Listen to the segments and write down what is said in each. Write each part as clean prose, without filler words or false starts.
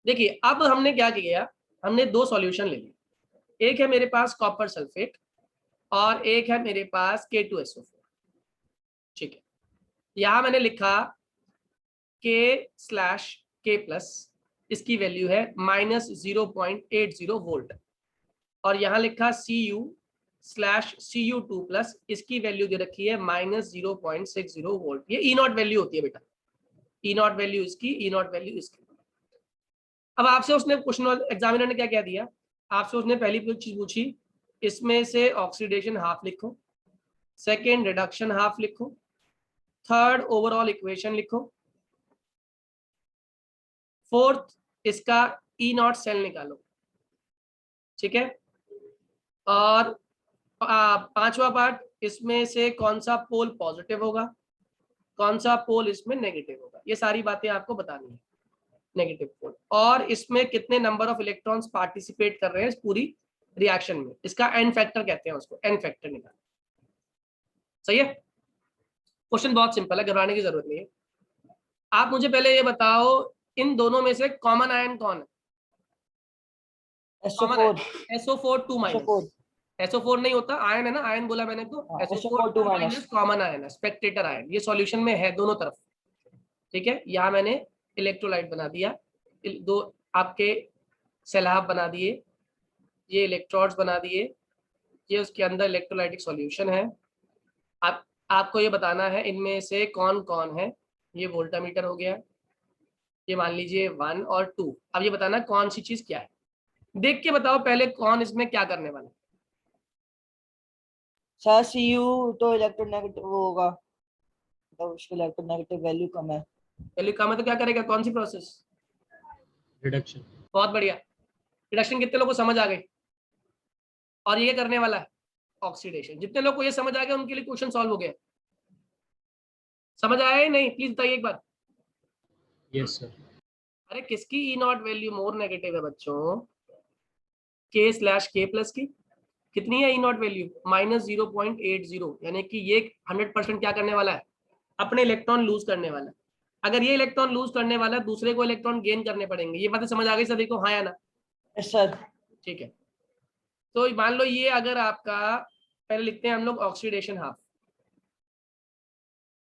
देखिए अब हमने क्या किया, हमने दो सॉल्यूशन ले लिए, एक है मेरे पास कॉपर सल्फेट और एक है मेरे पास K2SO4। ठीक है, यहां मैंने लिखा K/K+, इसकी वैल्यू है -0.80 वोल्ट, और यहां लिखा Cu/Cu2+, इसकी वैल्यू दे रखी है -0.60 वोल्ट। ये E0 वैल्यू होती है बेटा, E0 वैल्यू इसकी, E0 वैल्यू इसकी। अब आपसे उसने क्वेश्चन एग्जामिनर ने क्या क्या दिया, आपसे उसने पहली चीज पूछी, इसमें से ऑक्सीडेशन हाफ लिखो, सेकेंड रिडक्शन हाफ लिखो, थर्ड ओवरऑल इक्वेशन लिखो, फोर्थ इसका E0 सेल निकालो। ठीक है, और पांचवा पार्ट, इसमें से कौन सा पोल पॉजिटिव होगा, कौन सा पोल इसमें नेगेटिव होगा, ये सारी बातें आपको बतानी है। नेगेटिव पोल, और इसमें कितने नंबर ऑफ इलेक्ट्रॉन्स पार्टिसिपेट कर रहे हैं इस पूरी रिएक्शन में, इसका एन फैक्टर कहते हैं उसको, एन फैक्टर निकाल। सही है, क्वेश्चन बहुत सिंपल है, घबराने की जरूरत नहीं है। आप मुझे पहले ये बताओ, इन दोनों में से कॉमन आयन कौन है? SO4 SO4 2-। SO4 नहीं होता, आयन है ना, आयन बोला मैंने तो, SO4 2- कॉमन आयन है, स्पेक्टेटर आयन, ये सॉल्यूशन में है दोनों तरफ। ठीक है, यहाँ मैंने इलेक्ट्रोलाइट बना दिया, दो आपके सैलाब बना दिए, ये इलेक्ट्रोड्स बना दिए, ये उसके अंदर इलेक्ट्रोलाइटिक सॉल्यूशन है। आपको ये बताना है इनमें से कौन कौन है। ये वोल्टामीटर हो गया, ये मान लीजिए 1 और 2। अब ये बताना कौन सी चीज क्या है, देख के बताओ पहले कौन इसमें क्या करने वाला है। सर Cu तो इलेक्ट्रोनेगेटिव होगा, तो उसकी इलेक्ट्रोनेगेटिव वैल्यू कम है। वैल्यू कम है तो क्या करेगा, कौन सी प्रोसेस? रिडक्शन। बहुत बढ़िया, रिडक्शन कितने लोगों को समझ आ गई? और ये करने वाला है ऑक्सीडेशन। जितने लोग को ये समझ आ गया उनके लिए क्वेश्चन सॉल्व हो गया। समझ आया या नहीं, प्लीज बताइए एक बार। Yes sir. अरे किसकी E0 वैल्यू मोर नेगेटिव है बच्चों? K/K+ की कितनी है E0 वैल्यू? -0.80, यानी कि ये 100% क्या करने वाला है, अपने इलेक्ट्रॉन लूज करने वाला है। अगर ये इलेक्ट्रॉन लूज करने वाला है, दूसरे को इलेक्ट्रॉन गेन करने पड़ेंगे। ये बातें समझ आ गई सभी को, हाँ या ना? Yes sir. ठीक है, तो मान लो ये अगर आपका, पहले लिखते हैं हम लोग ऑक्सीडेशन हाफ।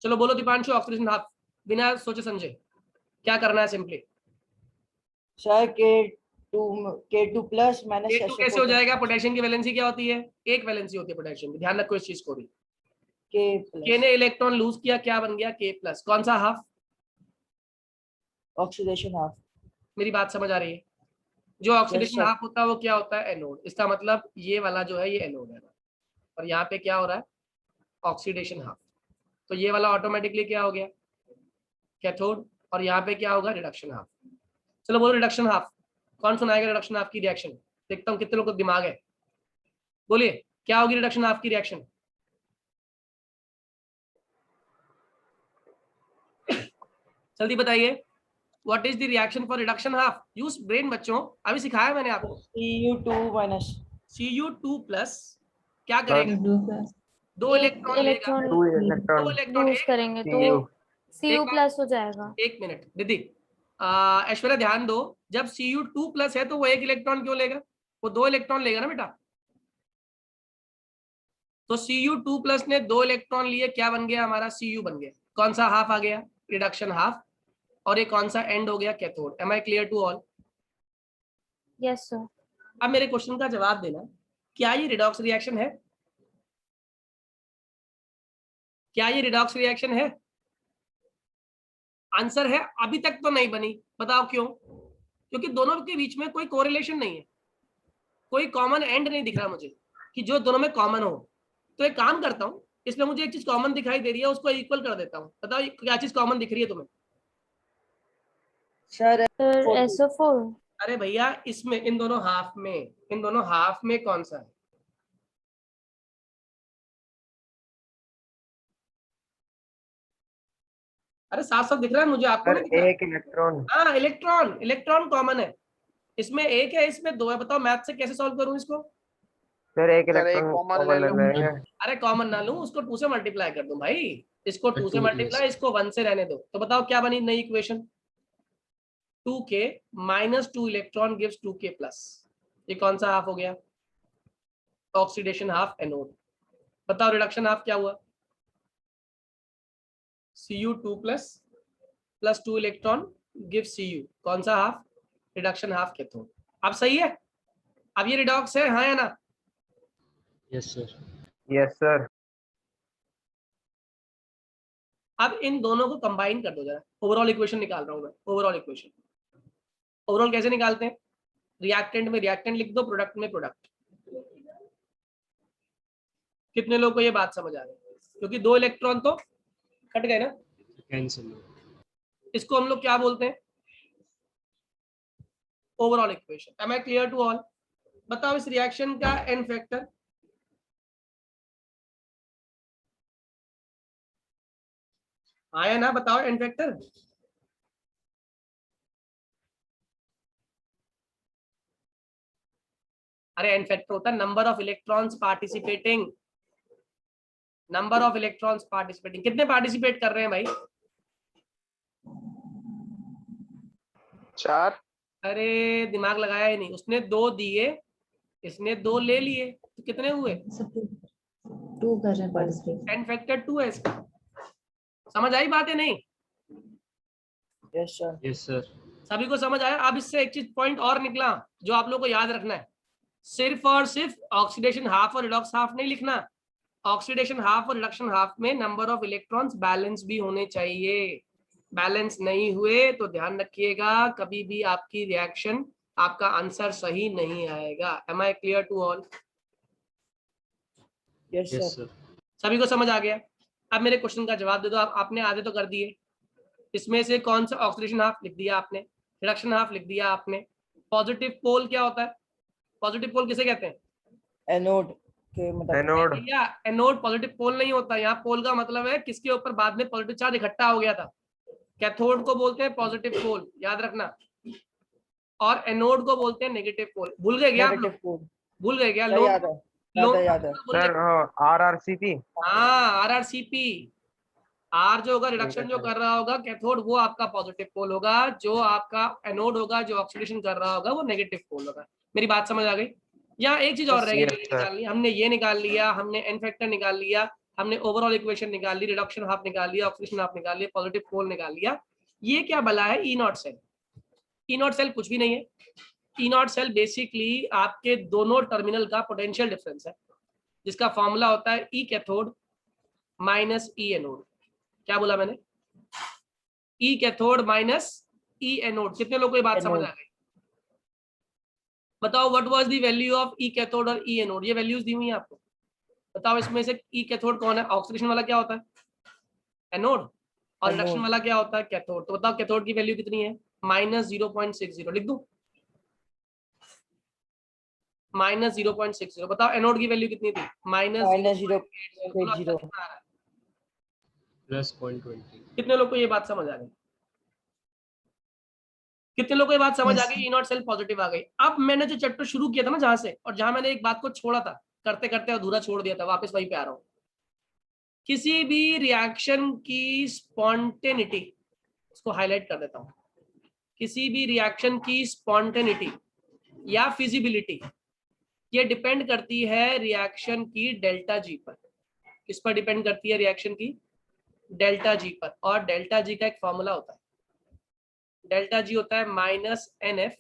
चलो बोलो दीपांशु, ऑक्सीडेशन हाफ बिना सोचे समझे क्या करना है simply. Sir K2+ minus K2 कैसे हो जाएगा? पोटेशियम की वैलेंसी क्या होती है? एक वैलेंसी होती है पोटेशियम की, ध्यान रखो इस चीज को भी। K ने इलेक्ट्रॉन लूज किया, क्या बन गया? K+। कौन सा हाफ? Oxidation half. मेरी बात समझ आ रही है? जो ऑक्सीडेशन हाफ होता है वो क्या होता है? एनोड। इसका मतलब ये वाला जो है ये एनोड है, और यहाँ पे क्या हो रहा है? Oxidation half. तो ये वाला ऑटोमेटिकली क्या हो गया? कैथोड। और यहाँ पे क्या होगा? Reduction half. चलो बोलो रिडक्शन हाफ, कौन सुनाएगा रिडक्शन हाफ की रिएक्शन? देखता हूँ कितने लोगों को दिमाग है, बोलिए क्या होगी रिडक्शन हाफ की रिएक्शन? जल्दी बताइए, what is the reaction for reduction half? Use brain बच्चों, अभी सिखाया मैंने आपको। Cu2+, क्या करेगा? दो इलेक्ट्रॉन लेगा, दो इलेक्ट्रॉन लूज करेंगे तो Cu+ हो जाएगा। एक मिनट दीदी, ऐश्वर्या ध्यान दो, जब Cu2+ है तो वो एक इलेक्ट्रॉन क्यों लेगा? वो दो इलेक्ट्रॉन लेगा ना बेटा। तो Cu2+ ने दो इलेक्ट्रॉन लिए, क्या बन गया हमारा? Cu बन गया। कौन सा हाफ आ गया? Reduction half. और ये कौन सा एंड हो गया? Cathode. Am I clear to all? Yes sir. अब मेरे क्वेश्चन का जवाब देना, क्या ये रिडॉक्स रिएक्शन है? क्या ये रिडॉक्स रिएक्शन है? आंसर है अभी तक तो नहीं बनी। बताओ क्यों? क्योंकि दोनों के बीच में कोई कोरिलेशन नहीं है, कोई कॉमन एंड नहीं दिख रहा मुझे कि जो दोनों में कॉमन हो। तो एक काम करता हूं, इसमें मुझे एक चीज कॉमन दिखाई दे रही है, उसको इक्वल कर देता हूं। बताओ क्या चीज कॉमन दिख रही है तुम्हें? Sir SO4। अरे भैया इसमें, इन दोनों हाफ में कौन सा है? अरे साफ साफ दिख रहा है मुझे, आपको नहीं दिख रहा? एक इलेक्ट्रॉन। हाँ इलेक्ट्रॉन कॉमन है। इसमें एक है, इसमें दो है। बताओ मैथ से कैसे सॉल्व करूं इसको? सर एक इलेक्ट्रॉन कॉमन ले लेंगे। अरे कॉमन ना लूं, उसको 2 से मल्टीप्लाई कर दूं भाई। इसको 2 से मल्टीप्लाई, इसको 1 से रहने दो। तो बताओ क्या बनी नई equation? 2k minus 2 electron gives 2k plus. ये कौन सा हाफ हो गया? Oxidation half anode. बताओ रिडक्शन हाफ क्या हुआ? Cu2 plus 2 electron give Cu। कौन सा हाफ? Reduction half cathode. अब सही है? अब ये रिडॉक्स है, हाँ या ना? Yes, sir. Yes sir. अब इन दोनों को कंबाइन कर दो जरा। ओवरऑल इक्वेशन निकाल रहा हूं मैं। ओवरऑल इक्वेशन, ओवरऑल कैसे निकालते हैं? रिएक्टेंट में रिएक्टेंट लिख दो, प्रोडक्ट में प्रोडक्ट। कितने लोगों को ये बात समझ आ रही है? क्योंकि 2 इलेक्ट्रॉन तो कट गए ना। Cancel. इसको हम लोग क्या बोलते हैं? Overall equation. Am I clear to all? बताओ इस रिएक्शन का एन फैक्टर। आया ना? बताओ एन फैक्टर। अरे एन फैक्टर होता है number of electrons participating. Number of electrons participating. कितने पार्टिसिपेट कर रहे हैं भाई? 4। अरे दिमाग लगाया ही नहीं। उसने 2 दिए, इसने 2 ले लिए, तो कितने हुए? 2 कर रहे हैं पार्टिसिपेट। एन फैक्टर 2 है इसका। समझ आई बात है नहीं? Yes sir. Yes, sir. सभी को समझ आया? अब इससे एक चीज पॉइंट और निकला जो आप लोगों को याद रखना है। सिर्फ और सिर्फ ऑक्सीडेशन हाफ और रिडॉक्स हाफ नहीं लिखना। ऑक्सीडेशन हाफ और रिडक्शन हाफ में नंबर ऑफ इलेक्ट्रॉन्स बैलेंस भी होने चाहिए। बैलेंस नहीं हुए तो ध्यान रखिएगा कभी भी आपकी रिएक्शन, आपका आंसर सही नहीं आएगा। Am I clear to all? Yes Yes, sir. sir. सभी को समझ आ गया? अब मेरे क्वेश्चन का जवाब दे दो। आपने आधे तो कर दिए। इसमें से कौन सा ऑक्सीडेशन हाफ लिख दिया आपने, रिडक्शन हाफ लिख दिया आपने। पॉजिटिव पोल क्या होता है? पॉजिटिव पोल किसे कहते हैं? एनोड के मतलब एनोड। भैया एनोड पॉजिटिव पोल नहीं होता। यहाँ पोल का मतलब है किसके ऊपर बाद में पॉजिटिव चार्ज इकट्ठा हो गया था। कैथोड को बोलते हैं पॉजिटिव पोल, याद रखना। और एनोड को बोलते हैं नेगेटिव पोल। भूल गए क्या आप लोग? Negative pole. भूल गए क्या? सर याद है, याद है, याद है। Sir RRCP। हाँ आरआरसीपी। आर जो होगा रिडक्शन है जो सर। कर रहा होगा कैथोड, वो आपका पॉजिटिव पोल होगा। जो आपका एनोड होगा जो ऑक्सीडेशन कर रहा होगा वो नेगेटिव पोल होगा। मेरी बात समझ आ गई? यहाँ एक चीज और रह गई Yes, जो sir. निकालनी। हमने ये निकाल लिया, हमने एन फैक्टर निकाल लिया, हमने ओवरऑल इक्वेशन निकाल ली, रिडक्शन हाफ निकाल लिया, ऑक्सीडेशन हाफ निकाल लिया, पॉजिटिव पोल निकाल लिया। ये क्या भला है? E naught cell. E naught cell कुछ भी नहीं है। ई नॉट सेल बेसिकली आपके दोनों टर्मिनल का पोटेंशियल डिफरेंस है, जिसका फॉर्मूला होता है ई कैथोड माइनस ई एनोड। क्या बोला मैंने? ई कैथोड माइनस ई एनोड। कितने लोगों को ये बात समझ आ गई? बताओ what was the value of E cathode और ई एनोड? ये वैल्यूज दी हुई है आपको। बताओ इसमें से ई कैथोड कौन है? ऑक्सीडेशन वाला क्या होता है? एनोड। और रिडक्शन वाला क्या होता है? कैथोड। तो बताओ कैथोड की वैल्यू कितनी है? माइनस 0.60। लिख दूं? माइनस 0.60। बताओ एनोड की वैल्यू कितनी थी? माइनस -0.80। Plus 0.20. कितने लोग को ये बात समझ आ गई? कितने लोग को ये बात समझ आ Yes, गई? ई नॉट सेल पॉजिटिव आ गई। अब मैंने जो चैप्टर शुरू किया था ना जहां से, और जहां मैंने एक बात को छोड़ा था, करते करते अधूरा छोड़ दिया था, वापस वहीं पे आ रहा हूं। किसी भी रिएक्शन की स्पॉन्टेनिटी, इसको हाईलाइट कर देता हूं। किसी भी रिएक्शन की स्पॉन्टेनिटी या फिजिबिलिटी ये डिपेंड करती है रिएक्शन की डेल्टा जी पर। किस पर डिपेंड करती है? रिएक्शन की डेल्टा जी पर। और डेल्टा जी का एक फॉर्मूला होता है। डेल्टा जी होता है -NF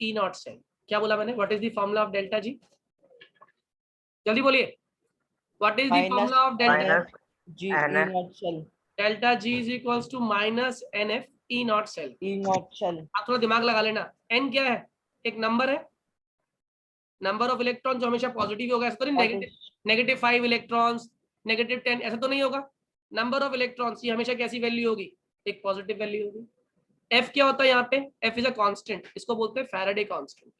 ई नॉट सेल। क्या बोला मैंने? What is the formula of delta G? जल्दी बोलिए। What is the formula of delta minus G NF। E naught cell. Delta G is equals to -NF E naught cell. E naught cell. आप थोड़ा दिमाग लगा लेना। N क्या है? एक नंबर है, नंबर ऑफ इलेक्ट्रॉन जो हमेशा पॉजिटिव होगा। ऐसा तो नहीं नेगेटिव 5 इलेक्ट्रॉन्स, -10, ऐसा तो नहीं होगा। नंबर ऑफ इलेक्ट्रॉन्स ये हमेशा कैसी वैल्यू होगी? एक पॉजिटिव वैल्यू होगी। एफ क्या होता है यहाँ पे? F is a constant. इसको बोलते हैं फैराडे कांस्टेंट।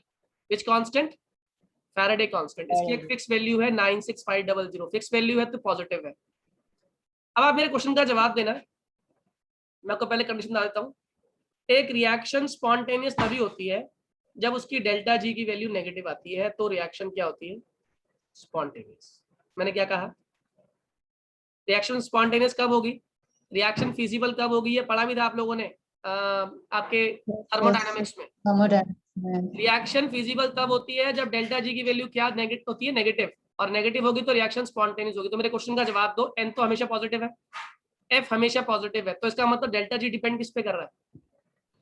विच कांस्टेंट? Faraday constant. इसकी एक फिक्स वैल्यू है 96500। फिक्स वैल्यू है तो पॉजिटिव है। अब आप मेरे क्वेश्चन का जवाब देना। मैं आपको पहले कंडीशन बता देता हूँ। एक रिएक्शन स्पॉन्टेनियस तभी होती है जब उसकी डेल्टा जी की वैल्यू नेगेटिव आती है, तो रिएक्शन क्या होती है? स्पॉन्टेनियस। मैंने क्या कहा? रिएक्शन स्पॉन्टेनियस कब होगी? रिएक्शन फिजिबल कब होगी? ये पढ़ा भी था आप लोगों ने। आपके थर्मोडायनामिक्स में Thermodynamics. रिएक्शन फिजिबल तब होती है जब डेल्टा जी की वैल्यू क्या नेगेटिव होती है, नेगेटिव, और नेगेटिव होगी तो रिएक्शन स्पॉन्टेनियस होगी। तो मेरे क्वेश्चन का जवाब दो, एन तो हमेशा पॉजिटिव है, एफ हमेशा पॉजिटिव है, तो इसका मतलब डेल्टा जी डिपेंड किस पे कर रहा है?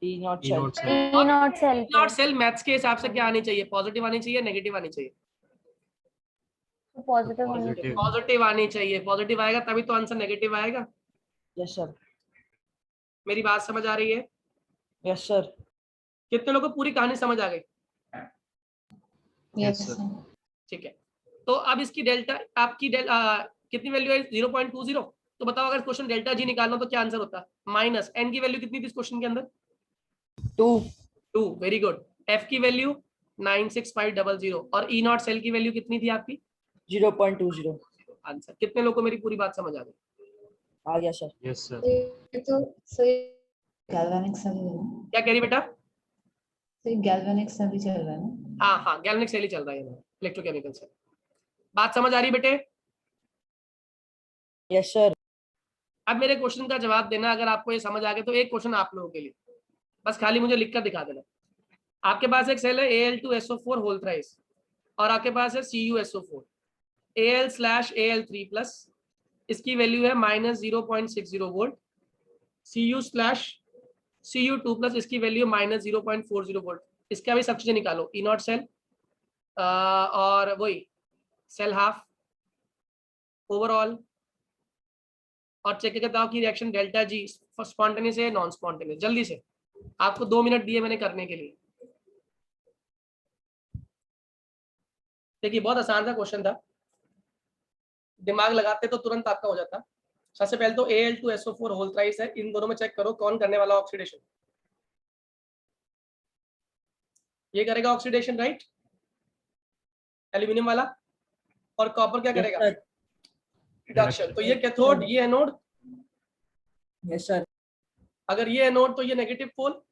E not E shell. not cell. E naught cell naught cell maths के हिसाब से क्या आनी चाहिए? पॉजिटिव आनी चाहिए, नेगेटिव आनी चाहिए? पॉजिटिव होनी Positive. चाहिए। पॉजिटिव आनी चाहिए। पॉजिटिव आएगा तभी तो आंसर नेगेटिव आएगा। Yes sir. मेरी बात समझ आ रही है? Yes sir. कितने लोगों को पूरी कहानी समझ आ गई? Yes, sir. sir. ठीक है, तो अब इसकी डेल्टा आपकी कितनी वैल्यू है? 0.20। तो बताओ अगर क्वेश्चन डेल्टा जी निकालना तो क्या आंसर होता? माइनस एन की वैल्यू कितनी थी इस क्वेश्चन के अंदर? 2. Very good. एफ की वैल्यू 96500 और ई नॉट सेल की वैल्यू कितनी थी आपकी? 0.20. आंसर। कितने लोगों को मेरी पूरी बात समझ आ गई? आ गया सर. Yes, sir. तो सही galvanic से भी है। क्या कह रही बेटा? सही galvanic से भी चल रहा है ना? हाँ, गैल्वेनिक सेल ही चल रहा है, इलेक्ट्रोकेमिकल से। बात समझ आ रही बेटे? Yes sir. अब मेरे क्वेश्चन का जवाब देना, अगर आपको ये समझ आ गया तो एक क्वेश्चन आप लोगों के लिए, बस खाली मुझे लिख कर दिखा देना। आपके पास एक सेल है Al2SO4 होल थ्राइस और आपके पास है CuSO4 Al/Al3+, इसकी वैल्यू है -0.60 वोल्ट। Cu/Cu2+, इसकी वैल्यू -0.40 वोल्ट। इसका भी सब चीजें निकालो, ई नॉट सेल और वही सेल हाफ, ओवरऑल, और चेक करके बताओ कि रिएक्शन डेल्टा जी स्पॉन्टेनियस है नॉन स्पॉन्टेनियस। जल्दी से, आपको 2 मिनट दिए मैंने करने के लिए। देखिए बहुत आसान सा क्वेश्चन था, दिमाग लगाते तो तुरंत आपका हो जाता। सबसे पहले तो Al2SO4 होल थ्राइस है, इन दोनों में चेक करो कौन करने वाला ऑक्सीडेशन। ये करेगा ऑक्सीडेशन, राइट, एल्यूमिनियम वाला, और कॉपर क्या Yes करेगा? sir. रिडक्शन। तो ये कैथोड, ये एनोड। Yes sir. अगर ये एनोड तो ये नेगेटिव पोल,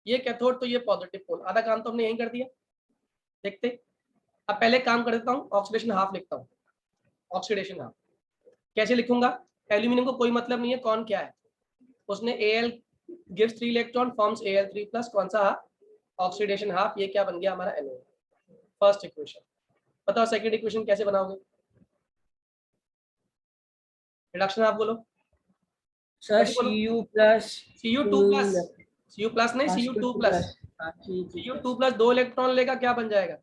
ये कैथोड तो ये पॉजिटिव पोल। आधा काम तो हमने यही कर दिया। देखते, अब पहले काम कर देता हूँ, ऑक्सीडेशन हाफ लिखता हूँ। ऑक्सीडेशन हाफ कैसे लिखूंगा? एल्यूमिनियम को कोई मतलब नहीं है कौन क्या है, उसने Al gives 3 electron forms Al3+, कौन सा हाफ? Oxidation half. ये क्या बन गया हमारा? एनोड। First equation. बताओ सेकंड इक्वेशन कैसे बनाओगे? रिडक्शन हाफ बोलो। Sir, कैसे बोलो? Cu plus. Cu प्लस नहीं, Cu2+। Cu2+ 2 इलेक्ट्रॉन लेगा, क्या बन जाएगा?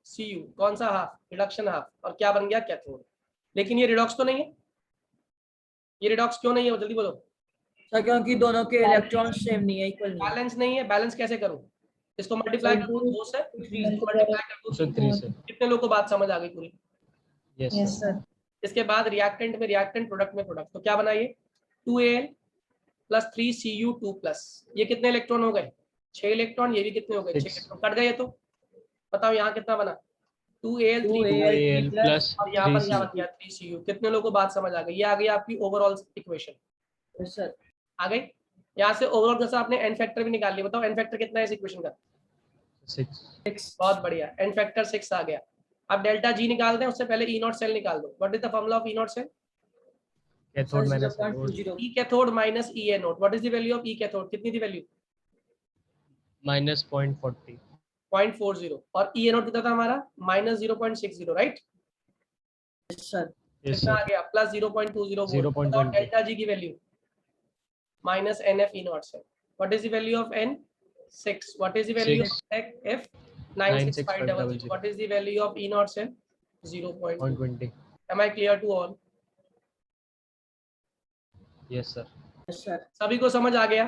Cu, कौन सा हाफ? Reduction half. और क्या बन गया? कैथोड। लेकिन ये रिडॉक्स तो नहीं है। ये रिडॉक्स क्यों नहीं है? जल्दी बोलो। सर क्योंकि दोनों के इलेक्ट्रॉन सेम नहीं है, इक्वल नहीं है. बैलेंस नहीं है। बैलेंस कैसे करूं? इसको मल्टीप्लाई कर दूं 2 से, मल्टीप्लाई कर दूं So 3, sir. कितने लोगों को बात समझ आ गई पूरी? Yes, Yes, sir. sir. इसके बाद रिएक्टेंट में रिएक्टेंट, प्रोडक्ट में प्रोडक्ट, तो क्या बनाइए? 2Al + 3Cu2+, ये कितने इलेक्ट्रॉन हो गए? 6 इलेक्ट्रॉन। ये भी कितने हो गए? 6 Six. इलेक्ट्रॉन। कट गए तो बताओ यहाँ कितना बना? 2Al 2Al plus और यहाँ पर क्या 3Cu. बन गया? 3Cu। कितने लोगों को बात समझ आ गई? ये आ गई आपकी ओवरऑल इक्वेशन। Yes sir. आ गई। यहाँ से ओवरऑल जैसा आपने एन फैक्टर भी निकाल लिया। बताओ एन फैक्टर कितना है इस इक्वेशन का? 6. बहुत बढ़िया, एन फैक्टर 6 आ गया। अब डेल्टा जी निकाल दें, उससे पहले ई नॉट सेल निकाल दो। What is the formula of E naught cell? Cathode minus anode. 0.20. E cathode minus E anode. What is the value of E cathode? कितनी थी वैल्यू? Minus 0.40. 0.40। और ई एनोड कितना था हमारा? -0.60, राइट। Yes sir. Yes, कितना sir. आ गया? +0.20 volt. 0.20. Delta G की value minus NF E naught cell. What is the value of N? 6। What is the value Six. Of F? 96500। What is the value of E naught cell? 0.20। 0.20. Am I clear to all? Yes, sir. Yes sir. सभी को समझ आ गया?